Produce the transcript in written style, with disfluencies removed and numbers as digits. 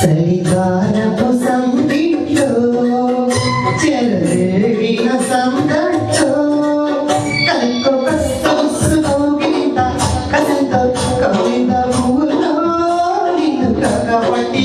చలికాలపు సందిట్లో చెలరేగిన సందట్లో కలెక్కు కస్తూసుకోగిత కసంత కవిత ఊలో నిన్ను కగపట్టి